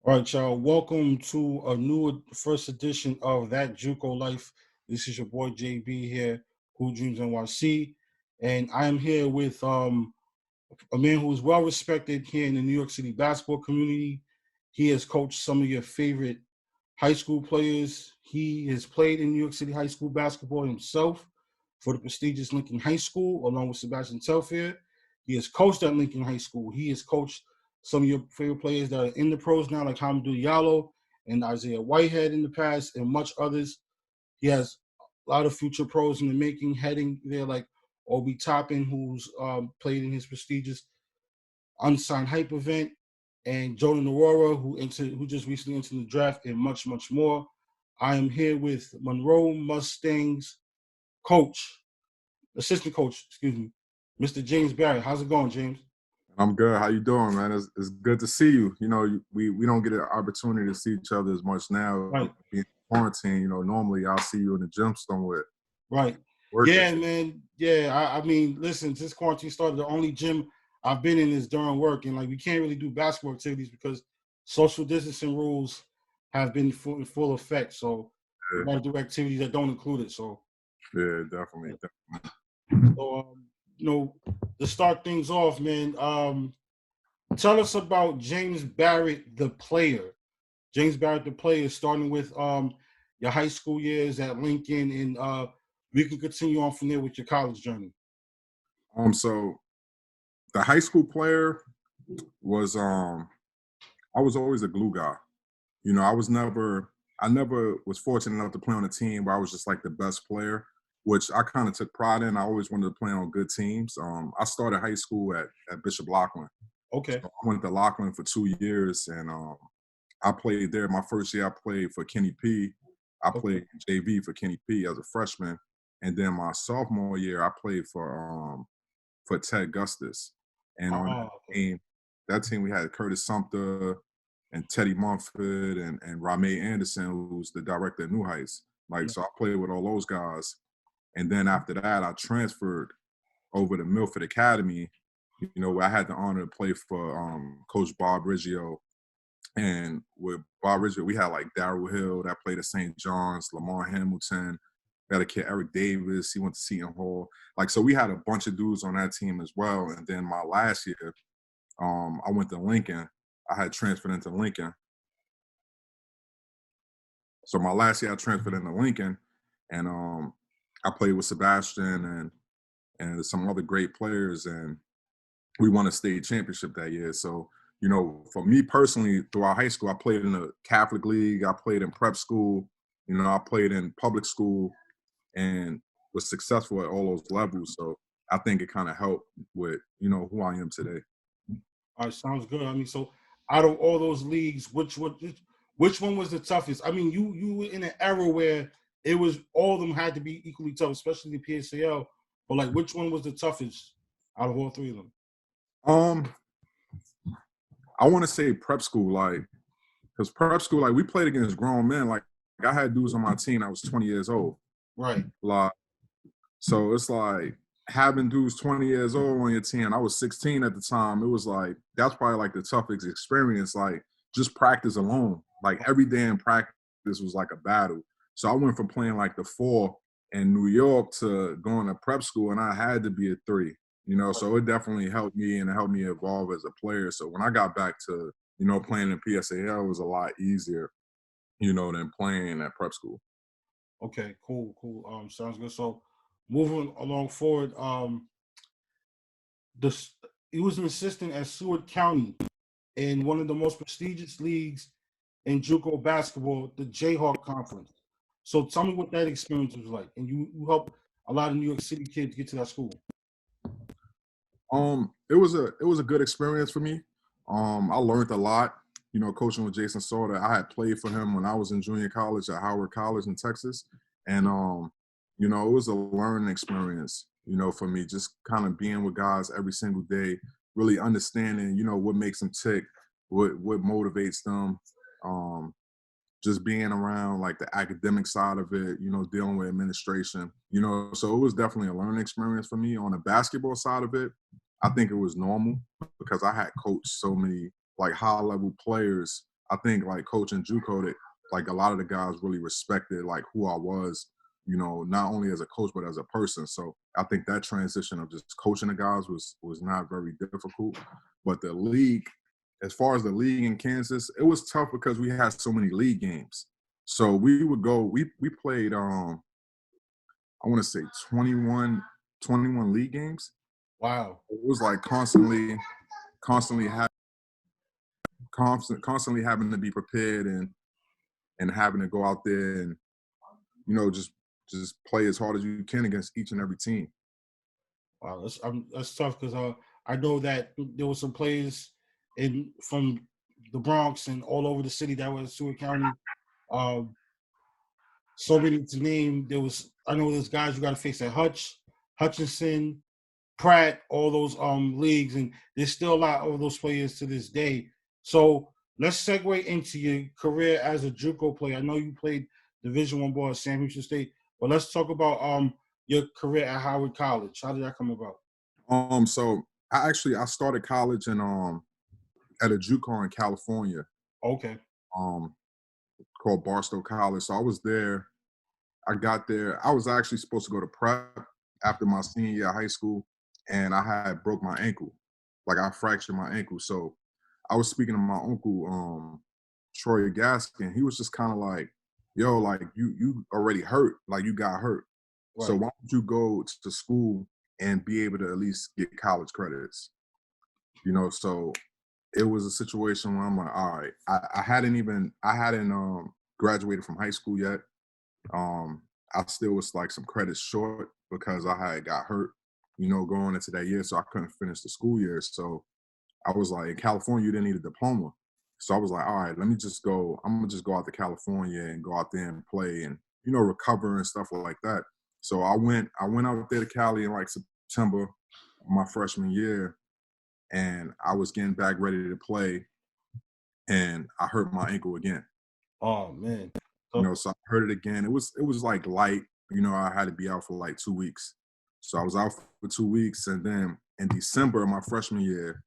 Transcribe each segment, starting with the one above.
All right, y'all. Welcome to a new first edition of That JUCO Life. This is your boy JB here, Who Dreams NYC, and I am here with a man who is well respected here in the New York City basketball community. He has coached some of your favorite high school players. He has played in New York City high school basketball himself for the prestigious Lincoln High School, along with Sebastian Telfair. He has coached at Lincoln High School. He has coached some of your favorite players that are in the pros now, like Hamidou Diallo and Isaiah Whitehead in the past, and much others. He has a lot of future pros in the making heading there, like Obi Toppin, who's played in his prestigious Unsigned Hype event, and Jordan Aurora, who just recently entered the draft, and much, much more. I am here with Monroe Mustangs coach, assistant coach, excuse me, Mr. James Barrett. How's it going, James? I'm good. How you doing, man? It's good to see you. We don't get an opportunity to see each other as much now. Right. Being quarantine, normally I'll see you in the gym somewhere. Right. Working. Yeah, man. Yeah, I mean, listen, since quarantine started, the only gym I've been in is during work, and like we can't really do basketball activities because social distancing rules have been in full effect. So we got to do activities that don't include it. So Yeah, definitely. So, to start things off, man, tell us about James Barrett, the player. James Barrett, the player, starting with your high school years at Lincoln, and we can continue on from there with your college journey. So the high school player was I was always a glue guy. I never was fortunate enough to play on a team where I was just like the best player, which I kind of took pride in. I always wanted to play on good teams. I started high school at Bishop Loughlin. Okay. So I went to Loughlin for 2 years, and I played there. My first year, I played for Kenny P. I played JV for Kenny P. as a freshman, and then my sophomore year, I played for Ted Gustis. And on that team, we had Curtis Sumter and Teddy Mumford and Ramey Anderson, who's the director at New Heights. So I played with all those guys. And then after that, I transferred over to Milford Academy, where I had the honor to play for Coach Bob Riggio. And with Bob Riggio, we had like Darryl Hill that played at St. John's, Lamar Hamilton, we had a kid, Eric Davis, he went to Seton Hall. So we had a bunch of dudes on that team as well. And then my last year, I went to Lincoln. I had transferred into Lincoln. So my last year, I transferred into Lincoln, and I played with Sebastian and some other great players, and we won a state championship that year. So, for me personally, throughout high school, I played in the Catholic League, I played in prep school, I played in public school, and was successful at all those levels. So I think it kind of helped with, who I am today. All right, sounds good. I mean, so out of all those leagues, which one was the toughest? I mean, you were in an era where it was all of them had to be equally tough, especially the PSAL. But like, which one was the toughest out of all three of them? I want to say prep school, because prep school, we played against grown men. I had dudes on my team that was 20 years old. Right. So it's having dudes 20 years old on your team. I was 16 at the time. It was that's probably the toughest experience. Just practice alone. Every day in practice was like a battle. So I went from playing the 4 in New York to going to prep school, and I had to be a 3. So it definitely helped me, and it helped me evolve as a player. So when I got back to, playing in PSAL, it was a lot easier, than playing at prep school. Okay, cool. Sounds good. So moving along forward, he was an assistant at Seward County in one of the most prestigious leagues in JUCO basketball, the Jayhawk Conference. So tell me what that experience was like. And you helped a lot of New York City kids get to that school. It was a good experience for me. I learned a lot, coaching with Jason Sauter. I had played for him when I was in junior college at Howard College in Texas. And, it was a learning experience, for me, just kind of being with guys every single day, really understanding, what makes them tick, what motivates them, just being around the academic side of it, dealing with administration, so it was definitely a learning experience for me. On the basketball side of it, I think it was normal because I had coached so many high level players. I think like coaching JUCO, that like a lot of the guys really respected like who I was, you know, not only as a coach but as a person. So I think that transition of just coaching the guys was not very difficult. But the league, as far as the league in Kansas, it was tough because we had so many league games. So we would go, we played I want to say 21 league games. Wow. It was like constantly having constantly having to be prepared and having to go out there and, you know, just play as hard as you can against each and every team. Wow, that's tough because I know that there were some players from the Bronx and all over the city that was Stewart County. Um, so many to name. I know there's guys you got to face at Hutchinson, Pratt, all those leagues, and there's still a lot of those players to this day. So let's segue into your career as a JUCO player. I know you played Division I ball at Sam Houston State, but let's talk about your career at Howard College. How did that come about? So I started college in at a JUCO in California, Okay. um, called Barstow College. So I was there. I got there. I was actually supposed to go to prep after my senior year of high school, and I had broke my ankle. Like I fractured my ankle. So I was speaking to my uncle, Troy Gaskin. He was just kind of like, "Yo, like you already hurt. Like you got hurt. So Right. why don't you go to school and be able to at least get college credits?" You know, so it was a situation where I'm like, all right, I hadn't graduated from high school yet. I still was like some credits short because I had got hurt, you know, going into that year, so I couldn't finish the school year. So I was like, in California, you didn't need a diploma. So I was like, all right, let me just go. I'm gonna just go out to California and go out there and play and, you know, recover and stuff like that. So I went out there to Cali in like September, my freshman year, and I was getting back ready to play, and I hurt my ankle again. Oh man. You So know, so I hurt it again. It was like light. You know, I had to be out for like 2 weeks. So I was out for 2 weeks, and then in December of my freshman year,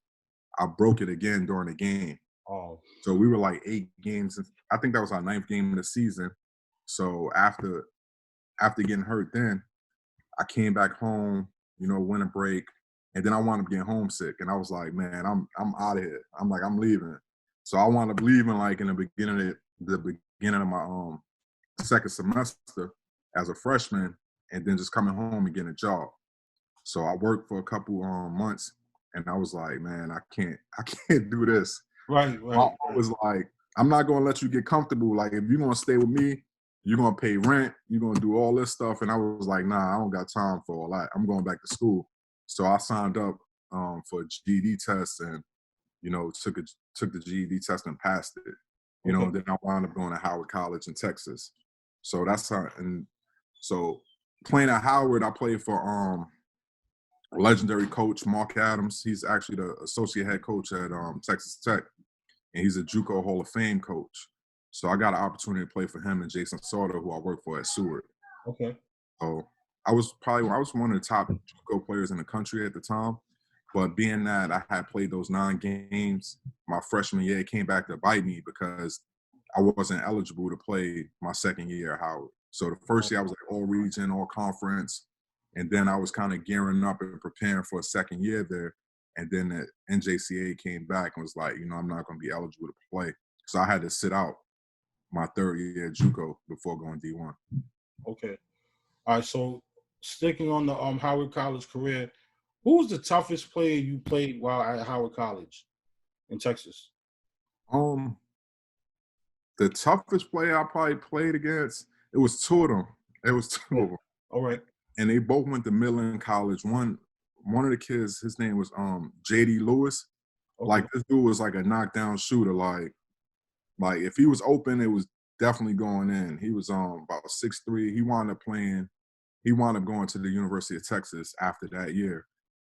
I broke it again during the game. oh So we were like 8 games. I think that was our ninth game of the season. So after getting hurt, then I came back home. You know, went a break, and then I wound up getting homesick, and I was like, man, I'm out of here. I'm like, I'm leaving. So I wound up leaving like in the beginning of my second semester as a freshman, and then just coming home and getting a job. So I worked for a couple months, and I was like, man, I can't do this. right, I right, right. was like, I'm not gonna let you get comfortable. Like, if you're gonna stay with me, you're gonna pay rent, you're gonna do all this stuff. And I was like, nah, I don't got time for all that. I'm going back to school. So I signed up for a GED test, and you know, took the GED test and passed it. You know, Okay. and then I wound up going to Howard College in Texas. So that's how. And so playing at Howard, I played for legendary coach Mark Adams. He's actually the associate head coach at Texas Tech, and he's a JUCO Hall of Fame coach. So I got an opportunity to play for him and Jason Sauter, who I work for at Seward. Okay. So I was one of the top JUCO players in the country at the time. But being that I had played those 9 games my freshman year, it came back to bite me because I wasn't eligible to play my second year at Howard. So the first year I was like all region, all conference, and then I was kind of gearing up and preparing for a second year there. And then the NJCA came back and was like, you know, I'm not going to be eligible to play. So I had to sit out my third year at JUCO before going D1. Okay. All right. So sticking on the Howard College career, who was the toughest player you played while at Howard College in Texas? Um, the toughest player I probably played against, it was two of them. It was two Okay. of them. All right. And they both went to Midland College. One of the kids, his name was JD Lewis. Okay. Like this dude was like a knockdown shooter. Like if he was open, it was definitely going in. He was about 6'3". He wound up going to the University of Texas after that year.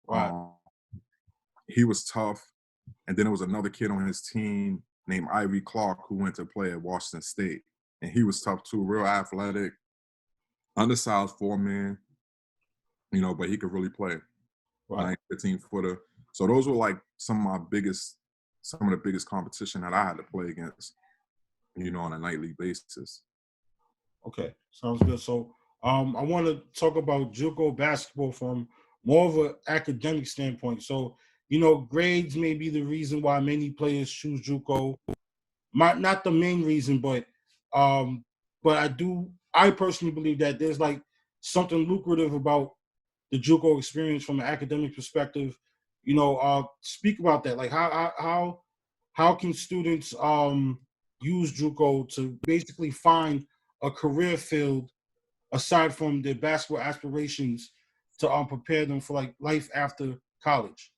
Wow. Um, he was tough. And then there was another kid on his team named Ivy Clark who went to play at Washington State. And he was tough too, real athletic, undersized 4-man, you know, but he could really play. Right. 9, 15-footer. So those were like some of the biggest competition that I had to play against. on a nightly basis. Okay, sounds good. So I want to talk about JUCO basketball from more of an academic standpoint. So, grades may be the reason why many players choose JUCO. Not the main reason, um, but I personally believe that there's like something lucrative about the JUCO experience from an academic perspective. Speak about that. Like how can students use JUCO to basically find a career field aside from their basketball aspirations to prepare them for like life after college?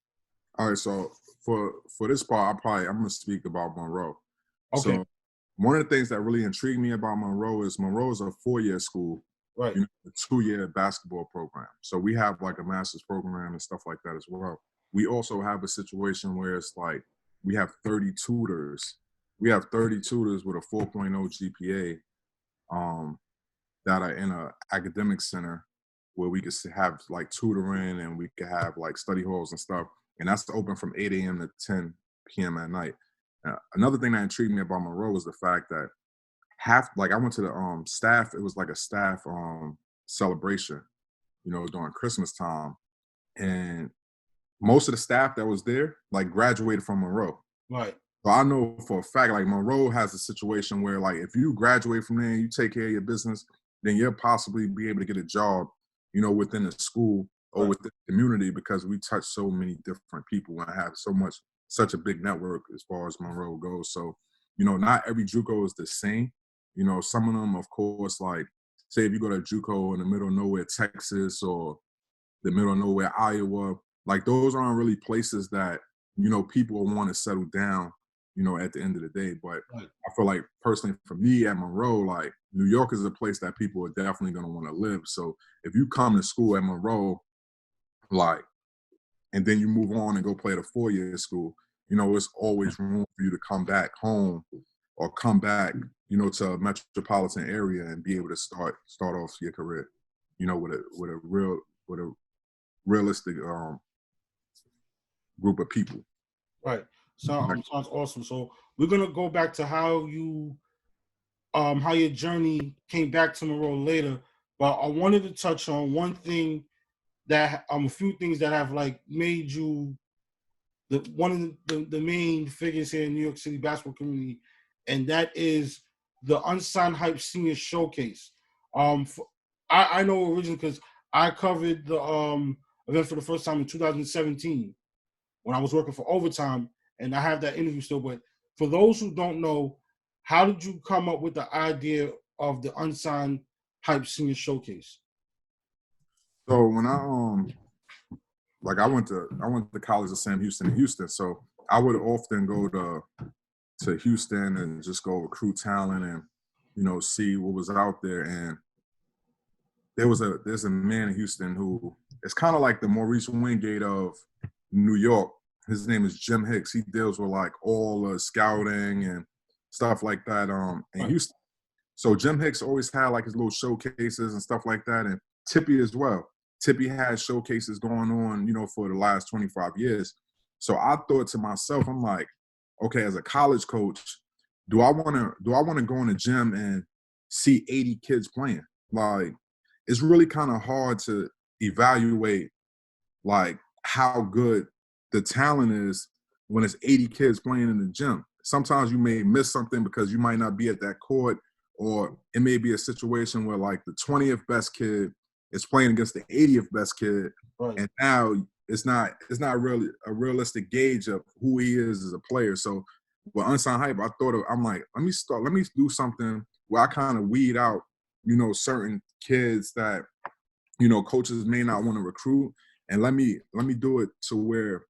All right, so for this part, I'm gonna speak about Monroe. Okay, So one of the things that really intrigued me about Monroe is a 4-year school, right, a 2-year basketball program. So we have like a master's program and stuff like that as well. We also have a situation where it's like we have 30 tutors. We have 30 tutors with a 4.0 GPA that are in a academic center where we could have like tutoring and we could have like study halls and stuff. And that's open from 8 a.m. to 10 p.m. at night. Another thing that intrigued me about Monroe was the fact that I went to the staff, it was like a staff celebration, during Christmas time. And most of the staff that was there like graduated from Monroe. right, So I know for a fact, like Monroe has a situation where, like, if you graduate from there and you take care of your business, then you'll possibly be able to get a job, within the school or right, within the community because we touch so many different people and have such a big network as far as Monroe goes. So, not every JUCO is the same. Some of them, of course, like say if you go to JUCO in the middle of nowhere, Texas, or the middle of nowhere, Iowa, like those aren't really places that, people want to settle down, at the end of the day. But right, I feel like personally for me at Monroe, like New York is a place that people are definitely going to want to live. So if you come to school at Monroe, like, and then you move on and go play at a 4-year school, it's always room for you to come back home or come back, to a metropolitan area and be able to start off your career, with a realistic group of people. right. Sounds awesome. So we're gonna go back to how your journey came back to Monroe later, but I wanted to touch on one thing that a few things that have like made you one of the main figures here in New York City basketball community, and that is the Unsigned Hype Senior Showcase. For, I know originally because I covered the event for the first time in 2017 when I was working for Overtime, and I have that interview still. But for those who don't know, how did you come up with the idea of the Unsigned Hype Senior Showcase? So when I went to college at Sam Houston in Houston, so I would often go to Houston and just go recruit talent and see what was out there. And there's a man in Houston who is kind of like the Maurice Wingate of New York. His name is Jim Hicks. He deals with like all the scouting and stuff like that in Right, Houston. So Jim Hicks always had like his little showcases and stuff like that, and Tippy as well. Tippy had showcases going on, for the last 25 years. So I thought to myself, I'm like, okay, as a college coach, do I want to go in the gym and see 80 kids playing? Like, it's really kind of hard to evaluate like how good the talent is when it's 80 kids playing in the gym. Sometimes you may miss something because you might not be at that court, or it may be a situation where like the 20th best kid is playing against the 80th best kid, right, and now it's not really a realistic gauge of who he is as a player. So with Unsigned Hype, I'm like, let me do something where I kind of weed out, certain kids that coaches may not want to recruit, and let me do it to where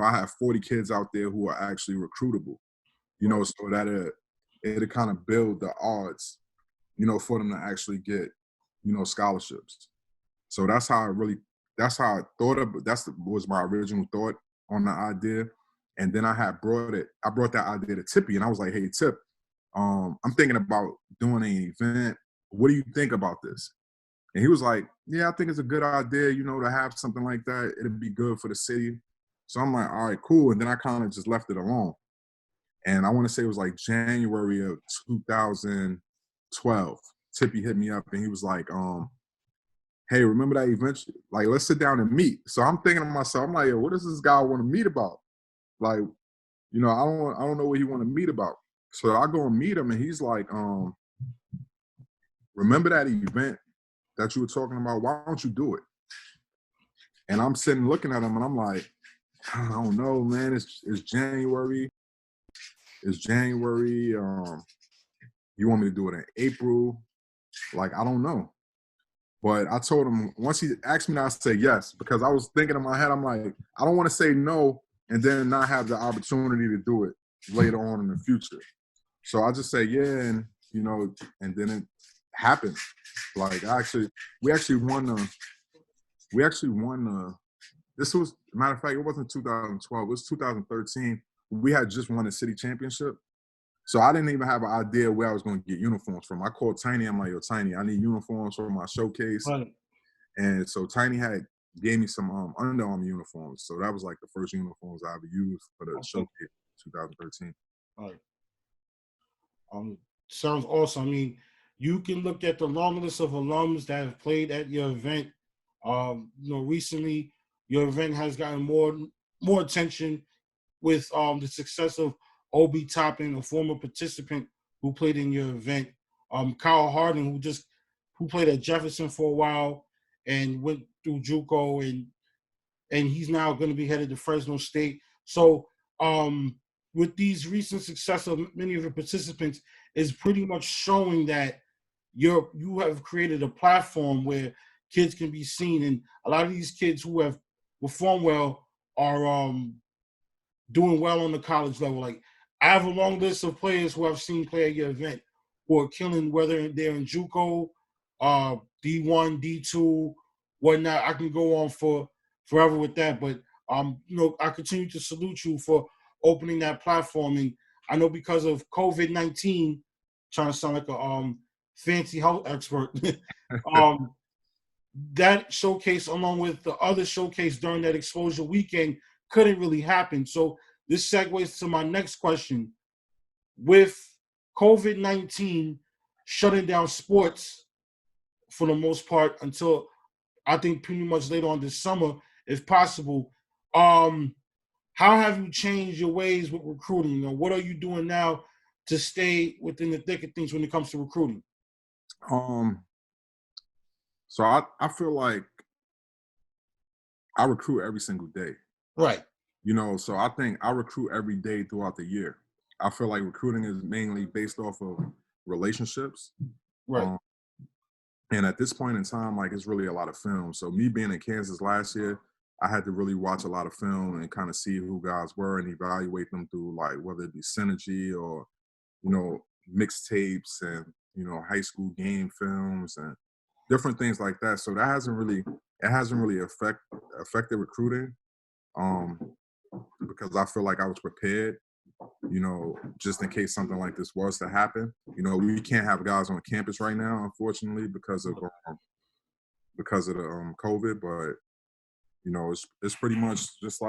I have 40 kids out there who are actually recruitable, right, so that it'll kind of build the odds, for them to actually get scholarships. So that's how I thought of it. Was my original thought on the idea. And then I brought that idea to Tippy, and I was like, hey Tip, I'm thinking about doing an event. What do you think about this? And he was like, yeah, I think it's a good idea, to have something like that. It'd be good for the city. So I'm like, all right, cool. And then I kind of just left it alone. And I want to say it was like January of 2012. Tippy hit me up and he was like, hey, remember that event? Like, let's sit down and meet. So I'm thinking to myself, I'm like, yo, what does this guy want to meet about? Like, you know, I don't know what he want to meet about. So I go and meet him and he's like, remember that event that you were talking about? Why don't you do it? And I'm sitting looking at him and I'm like, I don't know, man. It's January. It's January. You want me to do it in April? Like, I don't know. But I told him, once he asked me, I said yes, because I was thinking in my head, I'm like, I don't want to say no and then not have the opportunity to do it later on in the future. So I just say yeah, and you know, and then it happened. Like we actually won the. This was, matter of fact, it wasn't 2012. It was 2013. We had just won the city championship. So I didn't even have an idea where I was going to get uniforms from. I called Tiny. I'm like, yo, Tiny, I need uniforms for my showcase. Right. And so Tiny gave me some Under Armour uniforms. So that was like the first uniforms I ever used for the showcase 2013. Right. Sounds awesome. I mean, you can look at the long list of alums that have played at your event. Recently your event has gotten more attention with the success of Obi Toppin, a former participant who played in your event. Kyle Harden, who played at Jefferson for a while and went through JUCO, and he's now going to be headed to Fresno State. So with these recent success of many of the participants is pretty much showing that you have created a platform where kids can be seen, and a lot of these kids who have performed well are doing well on the college level. Like, I have a long list of players who I've seen play at your event who are killing, whether they're in JUCO, D1, D2, whatnot. I can go on for forever with that, but I continue to salute you for opening that platform. And I know because of COVID-19, trying to sound like a fancy health expert, that showcase, along with the other showcase during that exposure weekend, couldn't really happen. So this segues to my next question. With COVID-19 shutting down sports for the most part until I think pretty much later on this summer, if possible, how have you changed your ways with recruiting? You know, what are you doing now to stay within the thick of things when it comes to recruiting? So I feel like I recruit every single day. Right. You know, so I think I recruit every day throughout the year. I feel like recruiting is mainly based off of relationships. Right. And at this point in time, like, it's really a lot of film. So me being in Kansas last year, I had to really watch a lot of film and kind of see who guys were and evaluate them through, like, whether it be synergy or, you know, mixtapes and, you know, high school game films and different things like that. So that hasn't really affected recruiting. Because I feel like I was prepared, you know, just in case something like this was to happen. You know, we can't have guys on campus right now, unfortunately, because of the COVID. But you know, it's pretty much just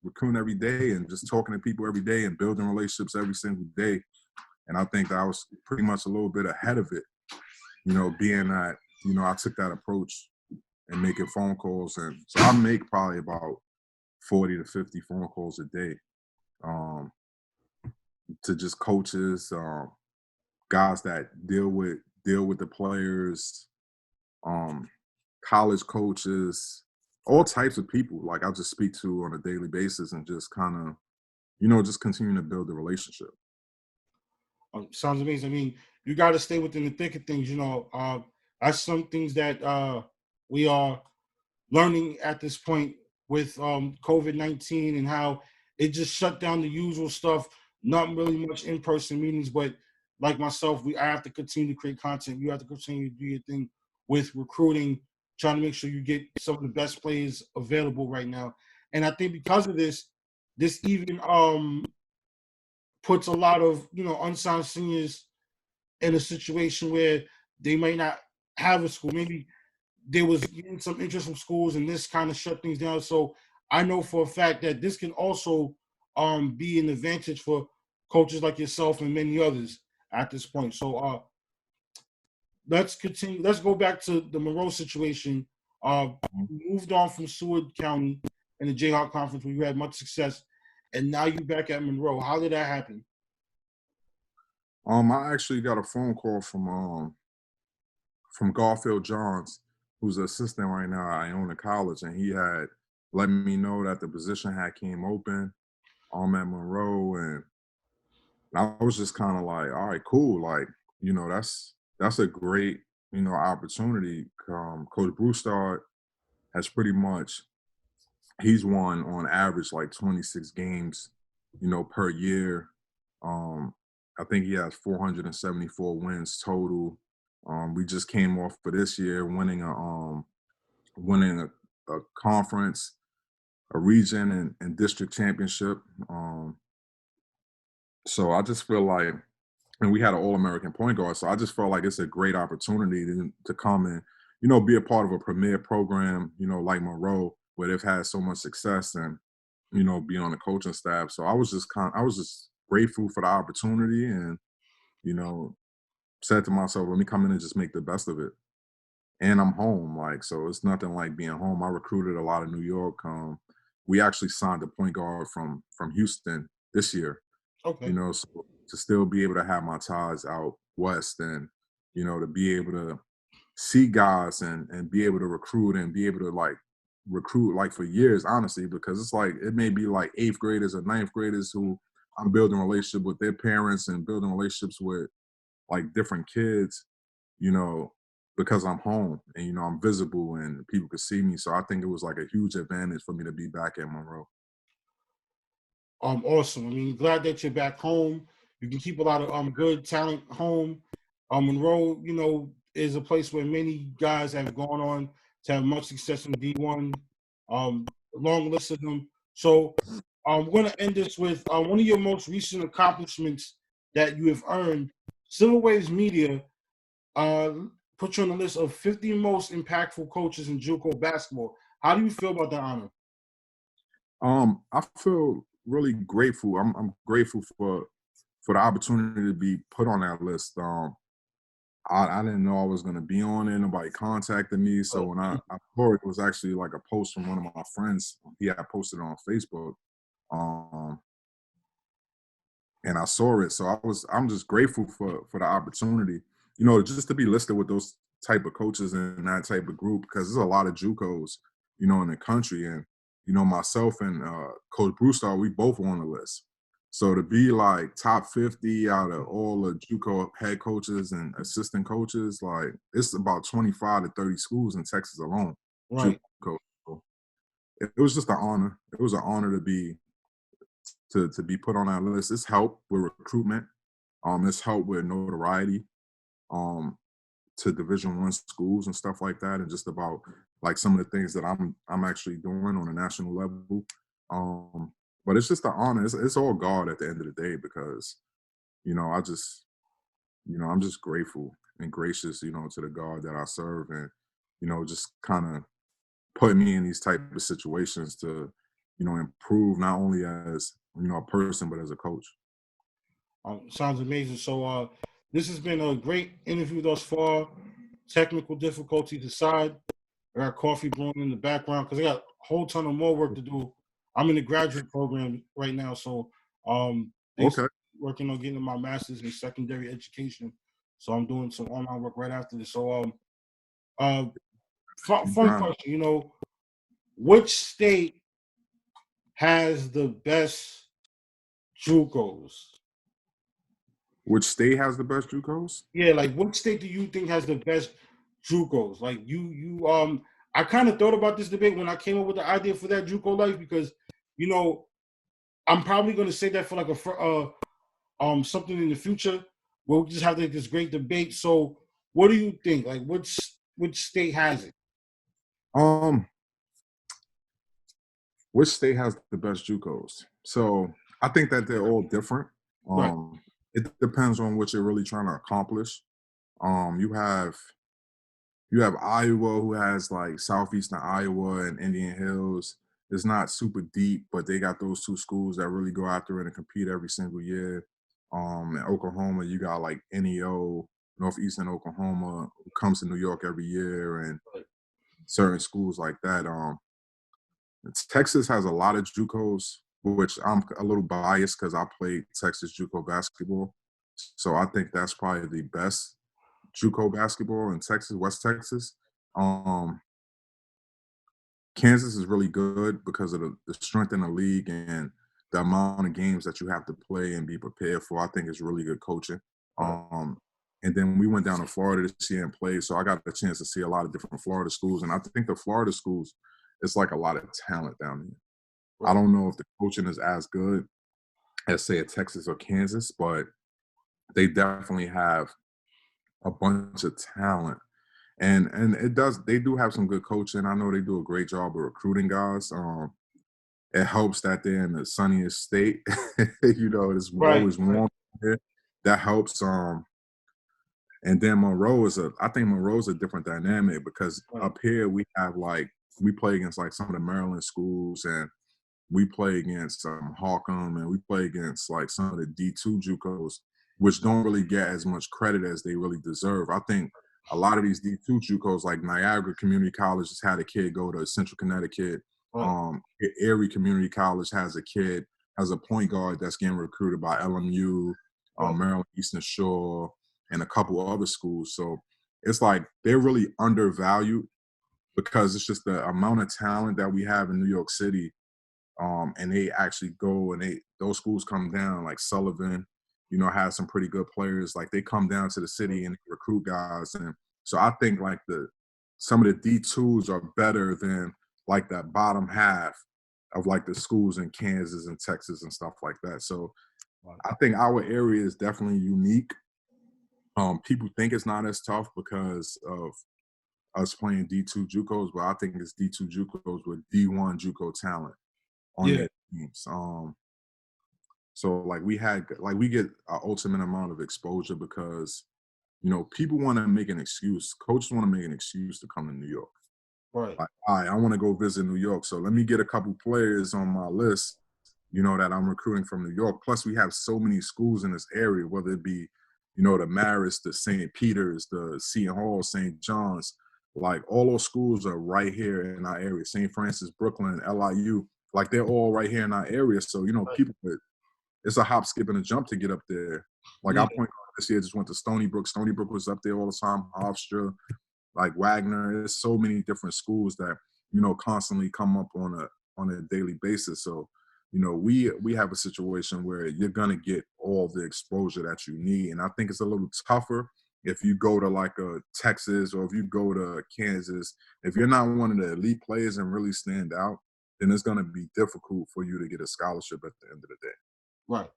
recruiting every day and just talking to people every day and building relationships every single day. And I think that I was pretty much a little bit ahead of it, you know, being that, you know, I took that approach and making phone calls. And so I make probably about 40 to 50 phone calls a day to just coaches, guys that deal with the players, college coaches, all types of people. Like, I just speak to on a daily basis and just kind of, you know, just continue to build the relationship. Sounds amazing. I mean, you got to stay within the thick of things. You know, that's some things that we are learning at this point with COVID-19 and how it just shut down the usual stuff. Not really much in-person meetings, but like myself, I have to continue to create content. You have to continue to do your thing with recruiting, trying to make sure you get some of the best players available right now. And I think because of this even puts a lot of, you know, unsigned seniors in a situation where they might not have a school. Maybe there was getting some interest from schools and this kind of shut things down. So I know for a fact that this can also be an advantage for coaches like yourself and many others at this point. So let's continue. Let's go back to the Monroe situation. You moved on from Seward County in the Jayhawk Conference where you had much success, and now you're back at Monroe. How did that happen? I actually got a phone call from Garfield Johns, who's an assistant right now at Iona College, and he had let me know that the position had came open at Monroe, and I was just kind of like, all right, cool, like that's a great opportunity. Coach Broussard has pretty much he's won on average like 26 games, per year. I think he has 474 wins total. We just came off for this year winning a conference, a region, and district championship. So I just feel like, and we had an All-American point guard. So I just felt like it's a great opportunity to come and be a part of a premier program, like Monroe, where they've had so much success and be on the coaching staff. So I was just grateful for the opportunity and you know said to myself, let me come in and just make the best of it. And I'm home, like, so it's nothing like being home. I recruited a lot of New York. We actually signed a point guard from Houston this year. Okay. So to still be able to have my ties out west and to be able to see guys and be able to recruit and be able to like recruit like for years, honestly, because it's like it may be like eighth graders or ninth graders who I'm building a relationship with their parents and building relationships with like different kids, you know, because I'm home and I'm visible and people could see me. So I think it was like a huge advantage for me to be back at Monroe. Awesome. I mean, glad that you're back home. You can keep a lot of good talent home. Monroe, is a place where many guys have gone on to have much success in D1. Long list of them. So we're going to end this with one of your most recent accomplishments that you have earned. Civil Waves Media uh, put you on the list of 50 most impactful coaches in JUCO basketball. How do you feel about that honor? I feel really grateful. I'm grateful for the opportunity to be put on that list. I didn't know I was gonna be on it. Nobody contacted me. So when I saw it, it was actually like a post from one of my friends. He had posted it on Facebook. Um, and I saw it. So I'm just grateful for the opportunity, just to be listed with those type of coaches and that type of group, because there's a lot of JUCOs, in the country. And, myself and Coach Broussard, we both on the list. So to be like top 50 out of all the JUCO head coaches and assistant coaches, like it's about 25 to 30 schools in Texas alone. Right. JUCO. So it was just an honor. It was an honor to be put on that list. It's helped with recruitment. It's helped with notoriety um, to Division I schools and stuff like that, and just about like some of the things that I'm actually doing on a national level. But it's just an honor. It's all God at the end of the day, because I just I'm just grateful and gracious to the God that I serve, and just kind of put me in these type of situations to improve not only as a person but as a coach. Sounds amazing. So this has been a great interview thus far. Technical difficulties aside, I got coffee brewing in the background because I got a whole ton of more work to do. I'm in the graduate program right now, so Okay. working on getting my master's in secondary education. So I'm doing some online work right after this. So uh, fun Brown. question. Which state has the best JUCOs? Which state has the best JUCOs? Yeah, like what state do you think has the best JUCOs? Like I kind of thought about this debate when I came up with the idea for that JUCO life because, you know, I'm probably going to say that for like something in the future where we just have like this great debate. So, what do you think? Like, which state has it? Um, which state has the best JUCOs? So I think that they're all different. Right, It depends on what you're really trying to accomplish. You have Iowa, who has like southeastern Iowa and Indian Hills. It's not super deep, but they got those two schools that really go after it and compete every single year. In Oklahoma, you got like NEO, Northeastern Oklahoma, who comes to New York every year, and Right. certain schools like that. Texas has a lot of JUCOs, which I'm a little biased because I played Texas JUCO basketball. So I think that's probably the best JUCO basketball in Texas, West Texas. Um, Kansas is really good because of the strength in the league and the amount of games that you have to play and be prepared for. I think it's really good coaching. Right. Um, and then we went down to Florida this year and played, so I got the chance to see a lot of different Florida schools. And I think the Florida schools, it's like a lot of talent down there. I Right. don't know if the coaching is as good as, say, a Texas or Kansas, but they definitely have a bunch of talent. And they do have some good coaching. I know they do a great job of recruiting guys. It helps that they're in the sunniest state. It's Right. always Right. warm here. That helps. And then I think Monroe's a different dynamic because Right. up here we play against like some of the Maryland schools, and we play against Holcomb, and we play against like some of the D2 JUCOs, which don't really get as much credit as they really deserve. I think a lot of these D2 JUCOs, like Niagara Community College, just had a kid go to Central Connecticut. Right. Erie Community College has a point guard that's getting recruited by LMU, Right. Maryland Eastern Shore, and a couple other schools. So it's like they're really undervalued because it's just the amount of talent that we have in New York City. And they actually go and those schools come down, like Sullivan, has some pretty good players. Like they come down to the city and recruit guys. And so I think like some of the D2s are better than like that bottom half of like the schools in Kansas and Texas and stuff like that. So Right. I think our area is definitely unique. People think it's not as tough because of us playing D2 JUCOs, but I think it's D2 JUCOs with D1 JUCO talent on Yeah. their teams. So we get an ultimate amount of exposure because people want to make an excuse. Coaches want to make an excuse to come to New York. Right. Like, all right, I want to go visit New York, so let me get a couple players on my list, that I'm recruiting from New York. Plus, we have so many schools in this area, whether it be, the Marist, the St. Peter's, the Seton Hall, St. John's. Like all those schools are right here in our area. St. Francis, Brooklyn, LIU, like they're all right here in our area. So Right. people, it's a hop, skip, and a jump to get up there. Like Yeah. our point guard this year just went to Stony Brook. Stony Brook was up there all the time. Hofstra, like Wagner. There's so many different schools that constantly come up on a daily basis. So we have a situation where you're gonna get all the exposure that you need, and I think it's a little tougher if you go to like a Texas or if you go to Kansas. If you're not one of the elite players and really stand out, then it's gonna be difficult for you to get a scholarship at the end of the day. Right.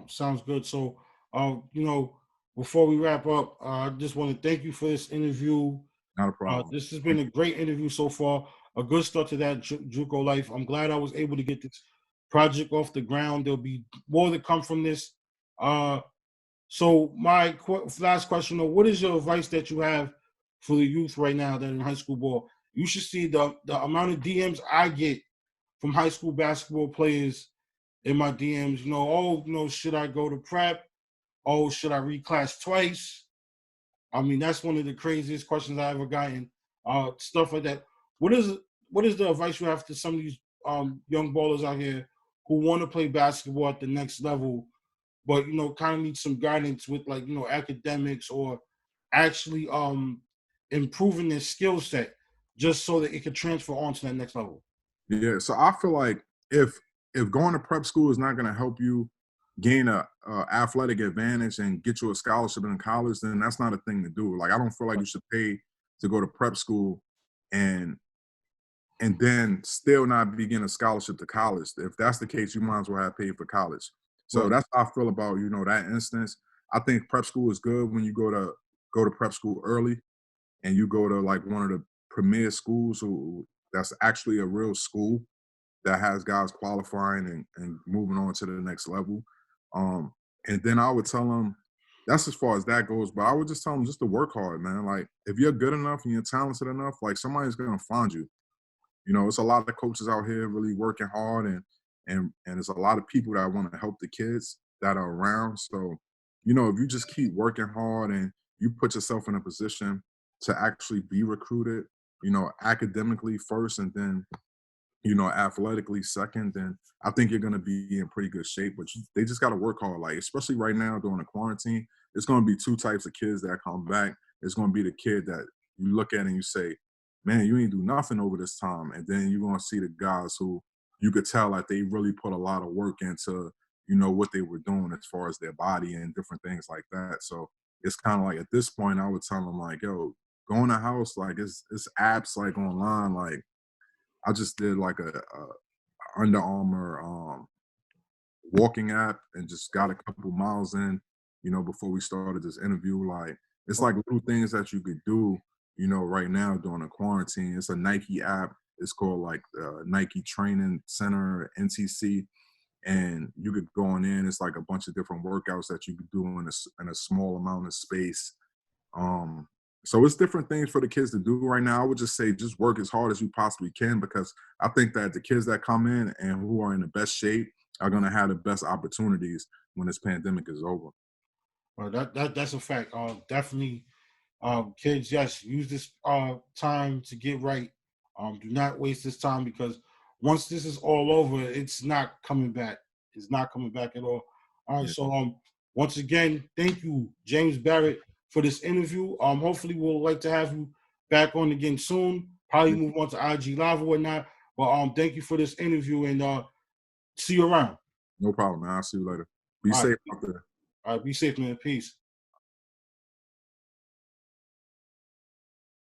Sounds good. So, before we wrap up, I just want to thank you for this interview. Not a problem. This has been Thank a you. great interview so far. A good start to that JUCO life. I'm glad I was able to get this project off the ground. There'll be more to come from this. Uh, so my last question: though, what is your advice that you have for the youth right now that are in high school ball? You should see the amount of DMs I get from high school basketball players in my DMs. Should I go to prep? Oh, should I reclass twice? I mean, that's one of the craziest questions I ever gotten. Stuff like that. What is the advice you have to some of these young ballers out here who want to play basketball at the next level, but kind of need some guidance with like academics or actually improving their skill set just so that it could transfer on to that next level. Yeah, so I feel like if going to prep school is not going to help you gain a athletic advantage and get you a scholarship in college, then that's not a thing to do. Like I don't feel like you should pay to go to prep school and then still not be getting a scholarship to college. If that's the case, you might as well have paid for college. So Right. that's how I feel about that instance. I think prep school is good when you go to prep school early and you go to like one of the premier schools that's actually a real school that has guys qualifying and moving on to the next level. Um, and then I would tell them that's as far as that goes. But I would just tell them just to work hard, man. Like if you're good enough and you're talented enough, like somebody's gonna find you. It's a lot of coaches out here really working hard and there's a lot of people that want to help the kids. that are around. So, you know, if you just keep working hard and you put yourself in a position to actually be recruited, you know, academically first and then, you know, athletically second, then I think you're going to be in pretty good shape. But they just got to work hard. Like, especially right now during the quarantine, it's going to be two types of kids that come back. It's going to be the kid that you look at and you say, man, you ain't do nothing over this time. And then you're going to see the guys who you could tell that they really put a lot of work into, you know, what they were doing as far as their body and different things like that. So it's kind of like at this point, I would tell them like, yo, go in the house, like it's apps like online, like I just did like a Under Armour walking app and just got a couple miles in, you know, before we started this interview. Like it's like little things that you could do, you know, right now during the quarantine. It's a Nike app. It's called like Nike Training Center, NTC, and you could go on in. It's like a bunch of different workouts that you could do in a small amount of space. Um, so it's different things for the kids to do right now. I would just say just work as hard as you possibly can because I think that the kids that come in and who are in the best shape are going to have the best opportunities when this pandemic is over. Well, that's a fact. Definitely, kids, yes, use this time to get right. Do not waste this time because once this is all over, it's not coming back. It's not coming back at all. All right, Yeah, so once again, thank you, James Barrett, for this interview. Hopefully we'll like to have you back on again soon. Probably yeah. move on to IG Live or whatnot. But thank you for this interview and see you around. No problem, man. I'll see you later. Be All right, safe out there. all right, be safe, man. Peace.